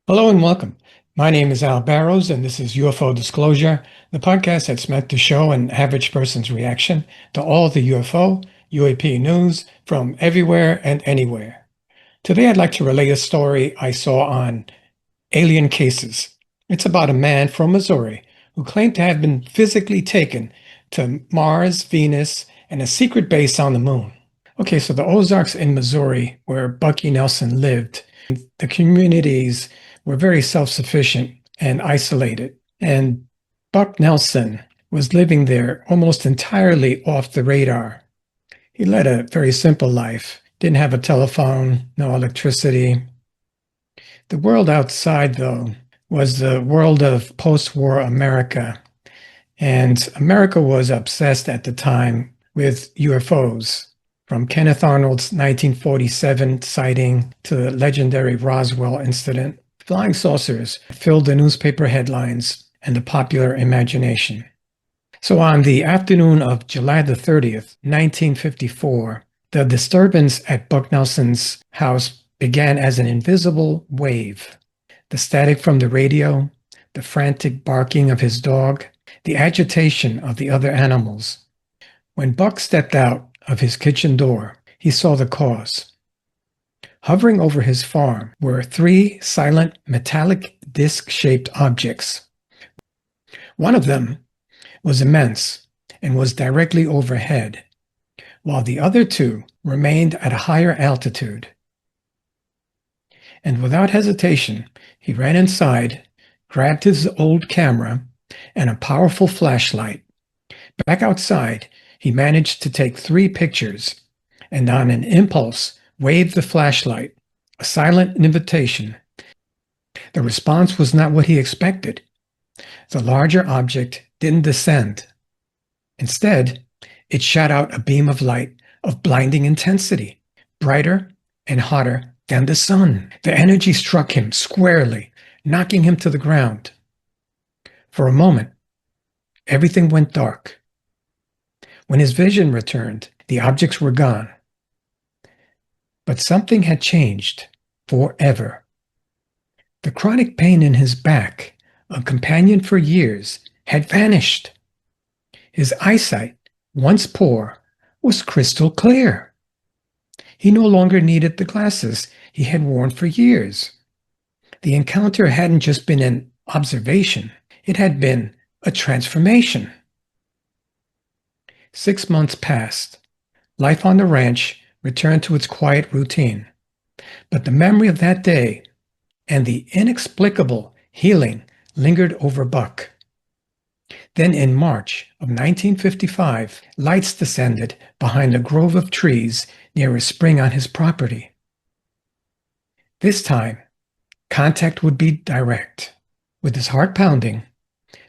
Hello and welcome. My name is Al Barrows, and this is UFO Disclosure, the podcast that's meant to show an average person's reaction to all the UFO, UAP news from everywhere and anywhere. Today, I'd like to relate a story I saw on alien cases. It's about a man from Missouri who claimed to have been physically taken to Mars, Venus, and a secret base on the moon. Okay, so the Ozarks in Missouri, where Bucky Nelson lived, the communities were very self-sufficient and isolated. And Buck Nelson was living there almost entirely off the radar. He led a very simple life, didn't have a telephone, no electricity. The world outside, though, was the world of post-war America. And America was obsessed at the time with UFOs. From Kenneth Arnold's 1947 sighting to the legendary Roswell incident, flying saucers filled the newspaper headlines and the popular imagination. So on the afternoon of July the 30th, 1954, the disturbance at Buck Nelson's house began as an invisible wave. The static from the radio, the frantic barking of his dog, the agitation of the other animals. When Buck stepped out of his kitchen door, he saw the cause. Hovering over his farm were three silent metallic disc-shaped objects. One of them was immense and was directly overhead, while the other two remained at a higher altitude. And without hesitation, he ran inside, grabbed his old camera and a powerful flashlight. Back outside, he managed to take 3 pictures, and on an impulse, waved the flashlight, a silent invitation. The response was not what he expected. The larger object didn't descend. Instead, it shot out a beam of light of blinding intensity, brighter and hotter than the sun. The energy struck him squarely, knocking him to the ground. For a moment, everything went dark. When his vision returned, the objects were gone. But something had changed forever. The chronic pain in his back, a companion for years, had vanished. His eyesight, once poor, was crystal clear. He no longer needed the glasses he had worn for years. The encounter hadn't just been an observation, it had been a transformation. 6 months passed. Life on the ranch returned to its quiet routine. But the memory of that day and the inexplicable healing lingered over Buck. Then in March of 1955, lights descended behind a grove of trees near a spring on his property. This time, contact would be direct. With his heart pounding,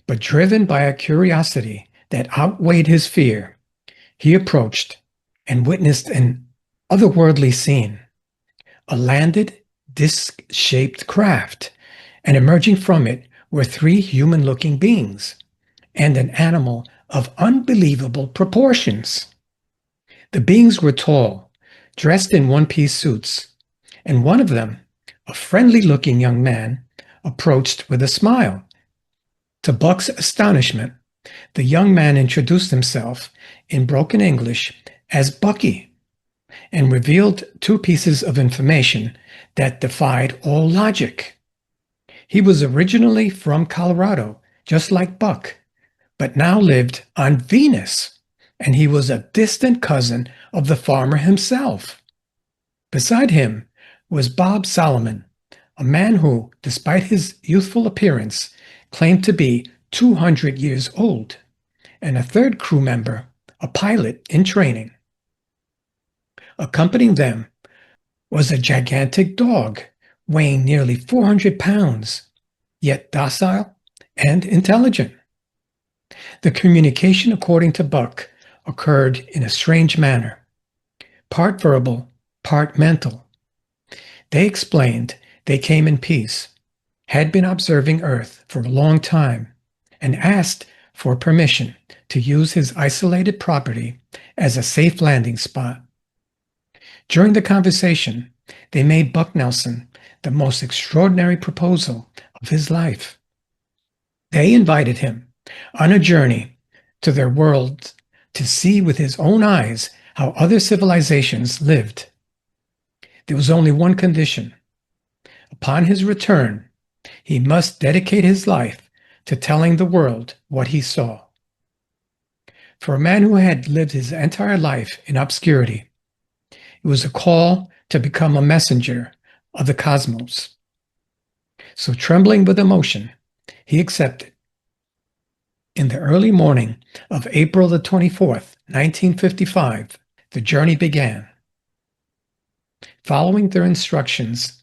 but driven by a curiosity that outweighed his fear, he approached and witnessed an otherworldly scene. A landed, disc-shaped craft, and emerging from it were 3 human-looking beings and an animal of unbelievable proportions. The beings were tall, dressed in one-piece suits, and one of them, a friendly-looking young man, approached with a smile. To Buck's astonishment, the young man introduced himself in broken English as Bucky and revealed 2 pieces of information that defied all logic. He was originally from Colorado, just like Buck, but now lived on Venus, and he was a distant cousin of the farmer himself. Beside him was Bob Solomon, a man who, despite his youthful appearance, claimed to be 200 years old, and a third crew member, a pilot in training. Accompanying them was a gigantic dog weighing nearly 400 pounds, yet docile and intelligent. The communication, according to Buck, occurred in a strange manner, part verbal, part mental. They explained they came in peace, had been observing Earth for a long time, and asked for permission to use his isolated property as a safe landing spot. During the conversation, they made Buck Nelson the most extraordinary proposal of his life. They invited him on a journey to their world to see with his own eyes how other civilizations lived. There was only one condition. Upon his return, he must dedicate his life to telling the world what he saw. For a man who had lived his entire life in obscurity, it was a call to become a messenger of the cosmos. So, trembling with emotion, he accepted. In the early morning of April the 24th, 1955, the journey began. Following their instructions,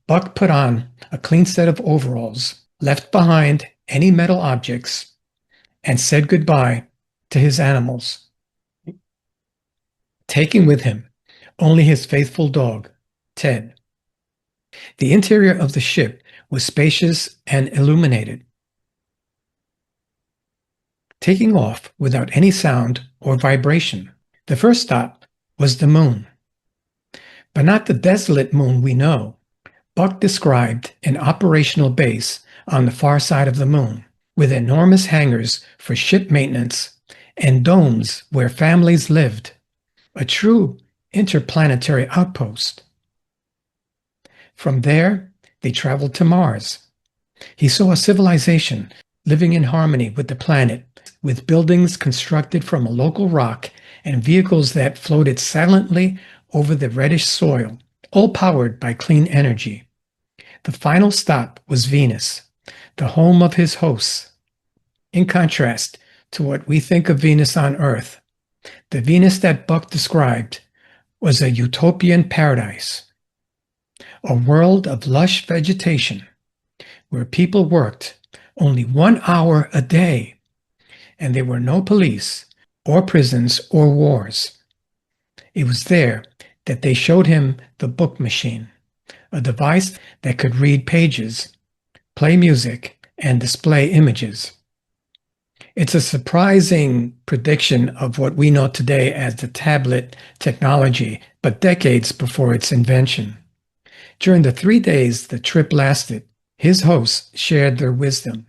Buck put on a clean set of overalls, left behind any metal objects, and said goodbye to his animals, taking with him only his faithful dog, Ted. The interior of the ship was spacious and illuminated. Taking off without any sound or vibration, the first stop was the moon. But not the desolate moon we know. Buck described an operational base on the far side of the moon, with enormous hangars for ship maintenance and domes where families lived, a true interplanetary outpost. From there, they traveled to Mars. He saw a civilization living in harmony with the planet, with buildings constructed from a local rock and vehicles that floated silently over the reddish soil, all powered by clean energy. The final stop was Venus, the home of his hosts. In contrast to what we think of Venus on Earth, the Venus that Buck described was a utopian paradise, a world of lush vegetation where people worked only 1 hour a day, and there were no police or prisons or wars. It was there that they showed him the book machine, a device that could read pages, play music, and display images. It's a surprising prediction of what we know today as the tablet technology, but decades before its invention. During the 3 days the trip lasted, his hosts shared their wisdom.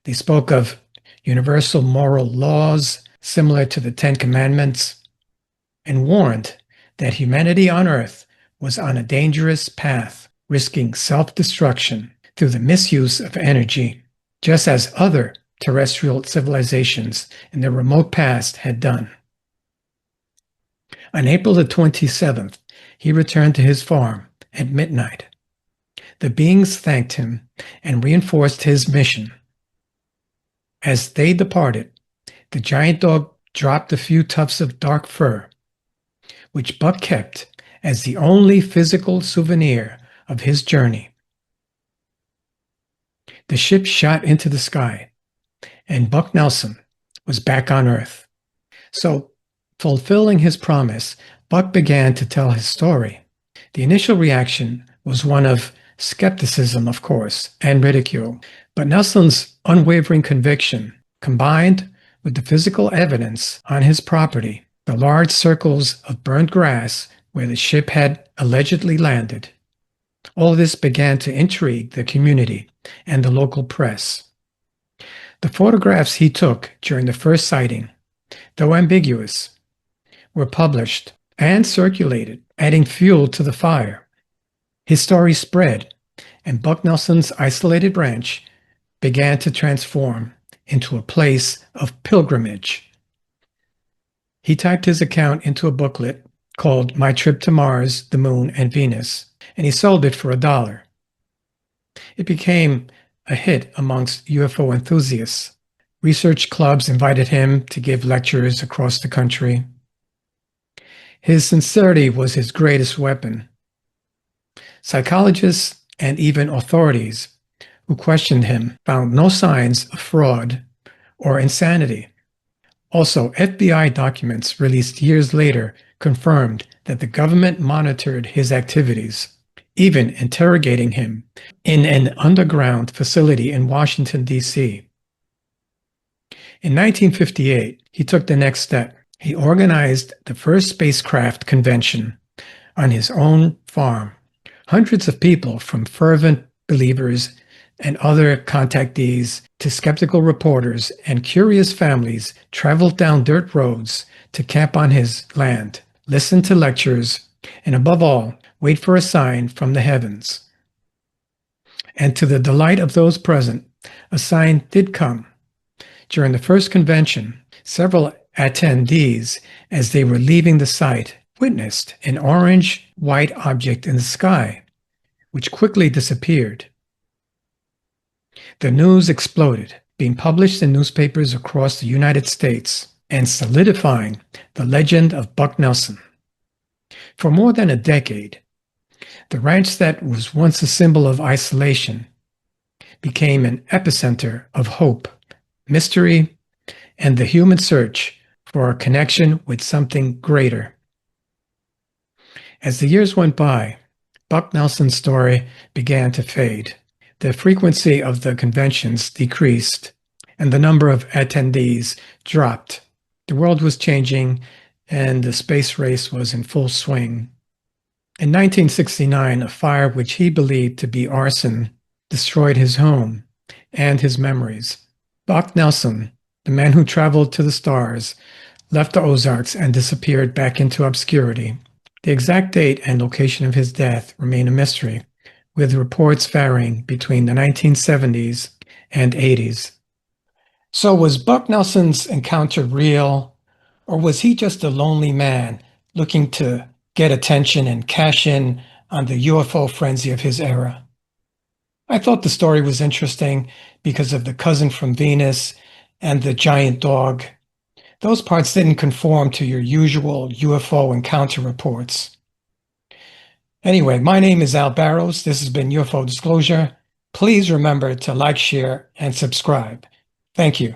They spoke of universal moral laws similar to the Ten Commandments, and warned that humanity on Earth was on a dangerous path, risking self-destruction through the misuse of energy, just as other terrestrial civilizations in the remote past had done. On April the 27th, he returned to his farm at midnight. The beings thanked him and reinforced his mission. As they departed, the giant dog dropped a few tufts of dark fur, which Buck kept as the only physical souvenir of his journey. The ship shot into the sky, and Buck Nelson was back on Earth. So, fulfilling his promise, Buck began to tell his story. The initial reaction was one of skepticism, of course, and ridicule. But Nelson's unwavering conviction, combined with the physical evidence on his property, the large circles of burned grass where the ship had allegedly landed, all this began to intrigue the community and the local press. The photographs he took during the first sighting, though ambiguous, were published and circulated, adding fuel to the fire. His story spread, and Buck Nelson's isolated ranch began to transform into a place of pilgrimage. He typed his account into a booklet called My Trip to Mars, the Moon, and Venus, and he sold it for $1. It became a hit amongst UFO enthusiasts. Research clubs invited him to give lectures across the country. His sincerity was his greatest weapon. Psychologists and even authorities who questioned him found no signs of fraud or insanity. Also, FBI documents released years later confirmed that the government monitored his activities, even interrogating him in an underground facility in Washington, D.C. In 1958, he took the next step. He organized the first spacecraft convention on his own farm, Hundreds of people, from fervent believers and other contactees to skeptical reporters and curious families, traveled down dirt roads to camp on his land, listen to lectures, and above all, wait for a sign from the heavens. And to the delight of those present, a sign did come. During the first convention, several attendees, as they were leaving the site, witnessed an orange-white object in the sky, which quickly disappeared. The news exploded, being published in newspapers across the United States and solidifying the legend of Buck Nelson. For more than a decade, the ranch that was once a symbol of isolation became an epicenter of hope, mystery, and the human search for a connection with something greater. As the years went by, Buck Nelson's story began to fade. The frequency of the conventions decreased, and the number of attendees dropped. The world was changing, and the space race was in full swing. In 1969, a fire which he believed to be arson destroyed his home and his memories. Buck Nelson, the man who traveled to the stars, left the Ozarks and disappeared back into obscurity. The exact date and location of his death remain a mystery, with reports varying between the 1970s and 80s. So was Buck Nelson's encounter real, or was he just a lonely man looking to get attention and cash in on the UFO frenzy of his era? I thought the story was interesting because of the cousin from Venus and the giant dog. Those parts didn't conform to your usual UFO encounter reports. Anyway, my name is Al Barrows. This has been UFO Disclosure. Please remember to like, share, and subscribe. Thank you.